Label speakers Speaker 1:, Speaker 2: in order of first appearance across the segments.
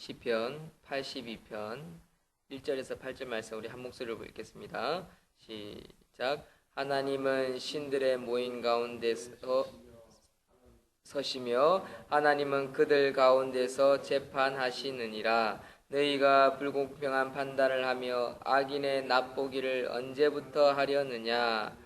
Speaker 1: 시편 82편 1절에서 8절 말씀 우리 한 목소리로 읽겠습니다. 시작. 하나님은 신들의 모임 가운데서 서시며 하나님은 그들 가운데서 재판하시느니라. 너희가 불공평한 판단을 하며 악인의 납보기를 언제부터 하려느냐.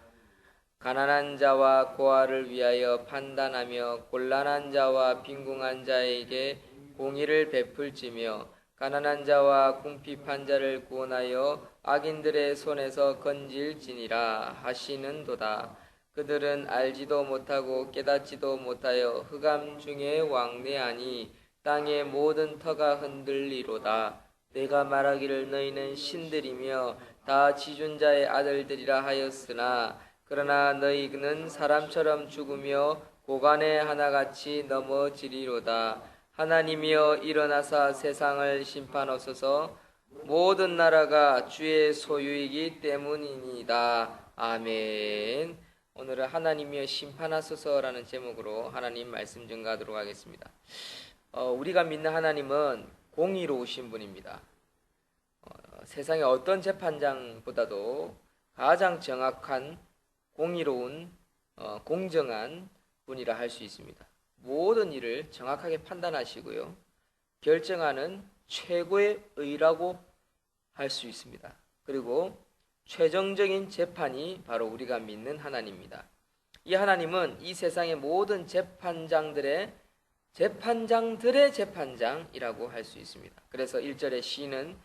Speaker 1: 가난한 자와 고아를 위하여 판단하며 곤란한 자와 빈궁한 자에게 공의를 베풀지며 가난한 자와 궁핍한 자를 구원하여 악인들의 손에서 건질지니라 하시는도다. 그들은 알지도 못하고 깨닫지도 못하여 흑암 중에 왕래하니 땅의 모든 터가 흔들리로다. 내가 말하기를 너희는 신들이며 다 지존자의 아들들이라 하였으나 그러나 너희는 사람처럼 죽으며 고간의 하나같이 넘어지리로다. 하나님이여 일어나사 세상을 심판하소서. 모든 나라가 주의 소유이기 때문이니이다. 아멘. 오늘은 하나님이여 심판하소서라는 제목으로 하나님 말씀 증가하도록 하겠습니다. 우리가 믿는 하나님은 공의로우신 분입니다. 세상의 어떤 재판장보다도 가장 정확한 공의로운 공정한 분이라 할 수 있습니다. 모든 일을 정확하게 판단하시고요, 결정하는 최고의 의라고 할 수 있습니다. 그리고 최종적인 재판이 바로 우리가 믿는 하나님입니다. 이 하나님은 이 세상의 모든 재판장들의 재판장이라고 할 수 있습니다. 그래서 1절의 시인은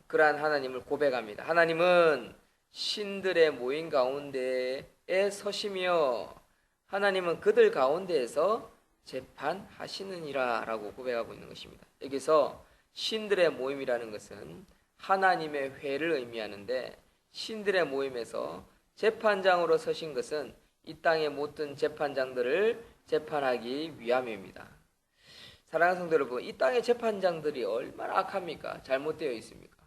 Speaker 1: 그러한 하나님을 고백합니다. 하나님은 신들의 모임 가운데에 서시며 하나님은 그들 가운데에서 재판하시느니라 라고 고백하고 있는 것입니다. 여기서 신들의 모임이라는 것은 하나님의 회를 의미하는데, 신들의 모임에서 재판장으로 서신 것은 이 땅의 모든 재판장들을 재판하기 위함입니다. 사랑하는 성도 여러분, 이 땅의 재판장들이 얼마나 악합니까? 잘못되어 있습니까?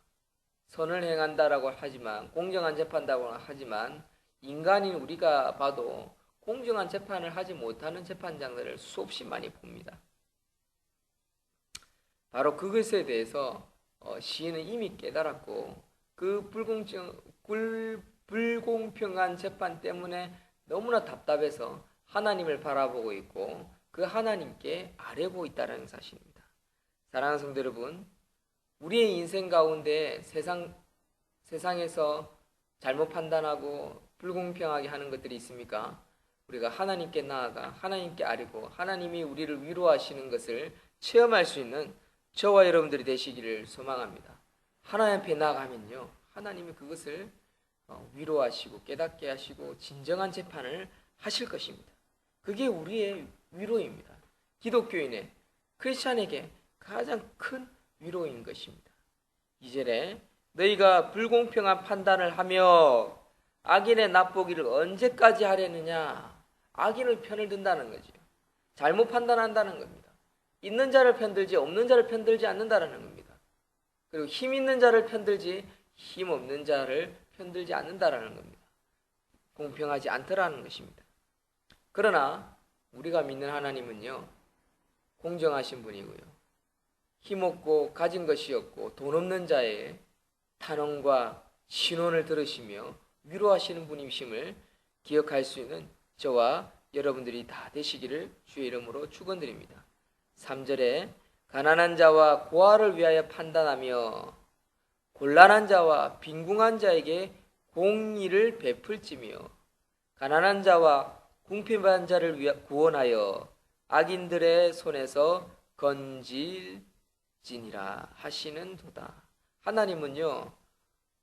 Speaker 1: 선을 행한다라고 하지만, 공정한 재판다고 하지만, 인간인 우리가 봐도 공정한 재판을 하지 못하는 재판장들을 수없이 많이 봅니다. 바로 그것에 대해서 시인은 이미 깨달았고, 그 불공평한 재판 때문에 너무나 답답해서 하나님을 바라보고 있고 그 하나님께 아뢰고 있다는 사실입니다. 사랑하는 성도 여러분, 우리의 인생 가운데 세상에서 잘못 판단하고 불공평하게 하는 것들이 있습니까? 우리가 하나님께 나아가 하나님께 아뢰고 하나님이 우리를 위로하시는 것을 체험할 수 있는 저와 여러분들이 되시기를 소망합니다. 하나님 앞에 나아가면요, 하나님이 그것을 위로하시고 깨닫게 하시고 진정한 재판을 하실 것입니다. 그게 우리의 위로입니다. 기독교인의 크리스찬에게 가장 큰 위로인 것입니다. 2절에 너희가 불공평한 판단을 하며 악인의 납보기를 언제까지 하려느냐. 악인의 편을 든다는 거죠. 잘못 판단한다는 겁니다. 있는 자를 편들지 없는 자를 편들지 않는다는 겁니다. 그리고 힘 있는 자를 편들지 힘 없는 자를 편들지 않는다는 겁니다. 공평하지 않더라는 것입니다. 그러나 우리가 믿는 하나님은요, 공정하신 분이고요, 힘없고 가진 것이 없고 돈 없는 자의 탄원과 신원을 들으시며 위로하시는 분이심을 기억할 수 있는 저와 여러분들이 다 되시기를 주의 이름으로 축원드립니다. 3절에 가난한 자와 고아를 위하여 판단하며 곤란한 자와 빈궁한 자에게 공의를 베풀지며 가난한 자와 궁핍한 자를 구원하여 악인들의 손에서 건질지니라 하시는도다. 하나님은요,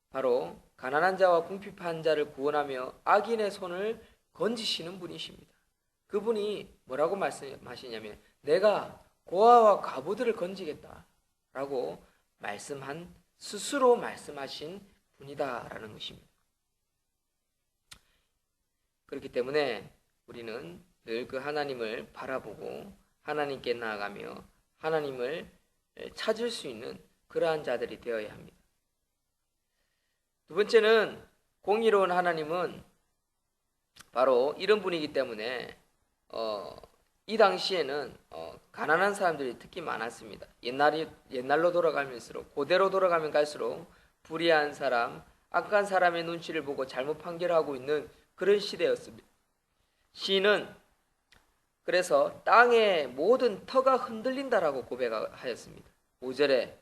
Speaker 1: 바로 가난한 자와 궁핍한 자를 구원하며 악인의 손을 건지시는 분이십니다. 그분이 뭐라고 말씀하시냐면 내가 고아와 과부들을 건지겠다라고 스스로 말씀하신 분이다라는 것입니다. 그렇기 때문에 우리는 늘 그 하나님을 바라보고 하나님께 나아가며 하나님을 찾을 수 있는 그러한 자들이 되어야 합니다. 두 번째는 공의로운 하나님은 바로 이런 분이기 때문에 이 당시에는 가난한 사람들이 특히 많았습니다. 옛날로 돌아가면서록 고대로 돌아가면 갈수록 불의한 사람, 악한 사람의 눈치를 보고 잘못 판결하고 있는 그런 시대였습니다. 시인은 그래서 땅의 모든 터가 흔들린다라고 고백하였습니다. 5절에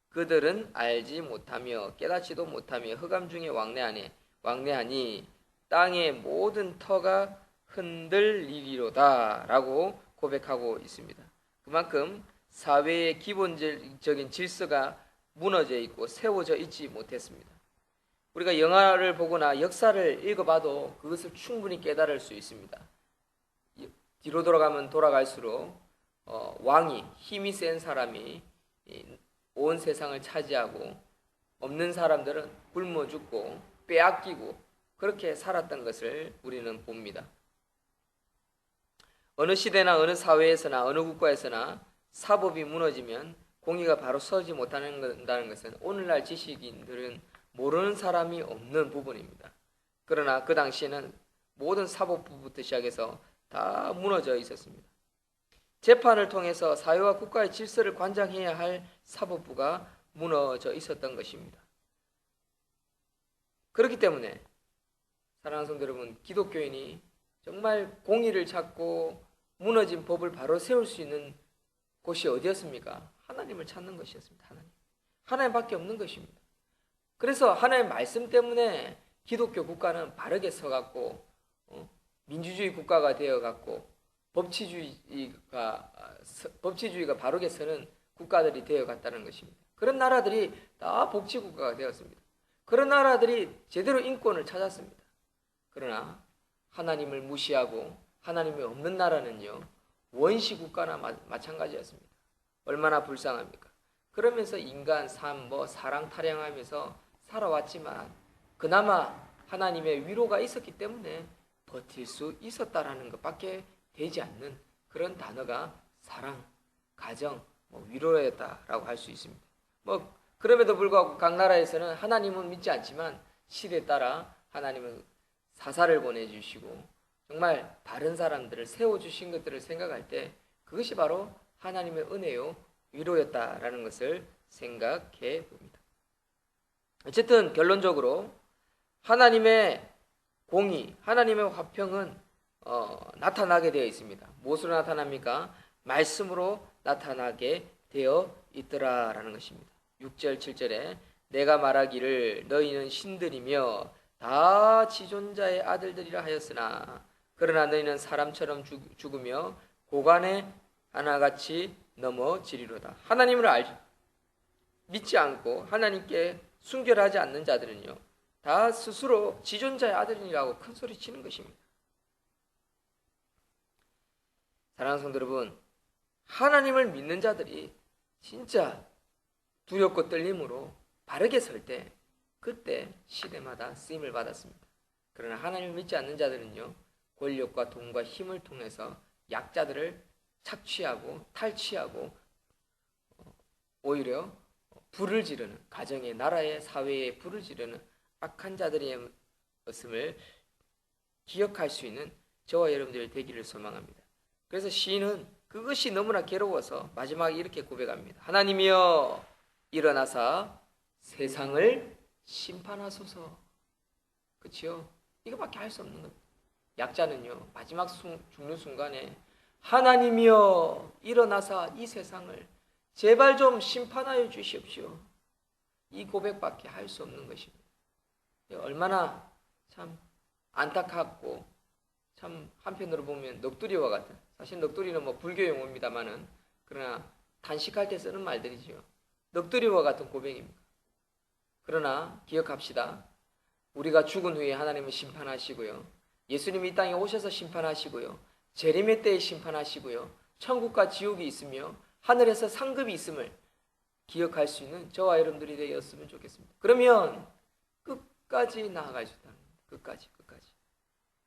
Speaker 1: 그들은 알지 못하며 깨닫지도 못하며 흑암 중에 왕래하니 땅의 모든 터가 흔들리리로다 라고 고백하고 있습니다. 그만큼 사회의 기본적인 질서가 무너져 있고 세워져 있지 못했습니다. 우리가 영화를 보거나 역사를 읽어봐도 그것을 충분히 깨달을 수 있습니다. 뒤로 돌아갈수록 왕이, 힘이 센 사람이 온 세상을 차지하고 없는 사람들은 굶어 죽고 빼앗기고 그렇게 살았던 것을 우리는 봅니다. 어느 시대나 어느 사회에서나 어느 국가에서나 사법이 무너지면 공의가 바로 서지 못한다는 것은 오늘날 지식인들은 모르는 사람이 없는 부분입니다. 그러나 그 당시에는 모든 사법부부터 시작해서 다 무너져 있었습니다. 재판을 통해서 사회와 국가의 질서를 관장해야 할 사법부가 무너져 있었던 것입니다. 그렇기 때문에 사랑하는 성도 여러분, 기독교인이 정말 공의를 찾고 무너진 법을 바로 세울 수 있는 곳이 어디였습니까? 하나님을 찾는 것이었습니다. 하나님밖에 없는 것입니다. 그래서 하나님의 말씀 때문에 기독교 국가는 바르게 서갖고 민주주의 국가가 되어갖고 법치주의가 바르게 서는 국가들이 되어갔다는 것입니다. 그런 나라들이 다 복지국가가 되었습니다. 그런 나라들이 제대로 인권을 찾았습니다. 그러나 하나님을 무시하고 하나님이 없는 나라는요, 원시 국가나 마찬가지였습니다. 얼마나 불쌍합니까? 그러면서 인간 삶, 사랑 타령하면서 살아왔지만 그나마 하나님의 위로가 있었기 때문에 버틸 수 있었다라는 것밖에 되지 않는 그런 단어가 사랑, 가정, 위로였다라고 할 수 있습니다. 그럼에도 불구하고 각 나라에서는 하나님은 믿지 않지만 시대에 따라 하나님은 사사를 보내주시고 정말 다른 사람들을 세워주신 것들을 생각할 때 그것이 바로 하나님의 은혜요 위로였다라는 것을 생각해 봅니다. 어쨌든 결론적으로 하나님의 공의, 하나님의 화평은 나타나게 되어 있습니다. 무엇으로 나타납니까? 말씀으로 나타나게 되어 있더라라는 것입니다. 6절, 7절에 내가 말하기를 너희는 신들이며 다 지존자의 아들들이라 하였으나 그러나 너희는 사람처럼 죽으며 고관에 하나같이 넘어지리로다. 하나님을 믿지 않고 하나님께 순결하지 않는 자들은요, 다 스스로 지존자의 아들이라고 큰 소리 치는 것입니다. 사랑하는 성도 여러분, 하나님을 믿는 자들이 진짜 두렵고 떨림으로 바르게 설 때 그때 시대마다 쓰임을 받았습니다. 그러나 하나님을 믿지 않는 자들은요, 권력과 돈과 힘을 통해서 약자들을 착취하고 탈취하고 오히려 불을 지르는, 가정의, 나라의, 사회에 불을 지르는 악한 자들의 것임을 기억할 수 있는 저와 여러분들이 되기를 소망합니다. 그래서 시인은 그것이 너무나 괴로워서 마지막에 이렇게 고백합니다. 하나님이여 일어나사 세상을 심판하소서. 그렇죠? 이거밖에 할 수 없는 겁니다. 약자는요, 마지막 죽는 순간에 하나님이여 일어나사 이 세상을 제발 좀 심판하여 주십시오. 이 고백밖에 할 수 없는 것입니다. 얼마나 참 안타깝고 참 한편으로 보면 넋두리와 같은, 사실 넋두리는 불교 용어입니다만은 그러나 단식할 때 쓰는 말들이죠. 넋두리와 같은 고백입니다. 그러나 기억합시다. 우리가 죽은 후에 하나님은 심판하시고요, 예수님이 이 땅에 오셔서 심판하시고요, 재림의 때에 심판하시고요, 천국과 지옥이 있으며 하늘에서 상급이 있음을 기억할 수 있는 저와 여러분들이 되었으면 좋겠습니다. 그러면 끝까지 나아갈 수 있다는 겁니다. 끝까지.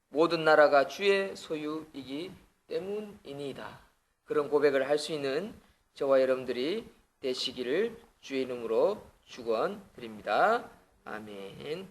Speaker 1: 모든 나라가 주의 소유이기 때문이니이다. 그런 고백을 할 수 있는 저와 여러분들이 되시기를 주의 이름으로 축원드립니다. 아멘.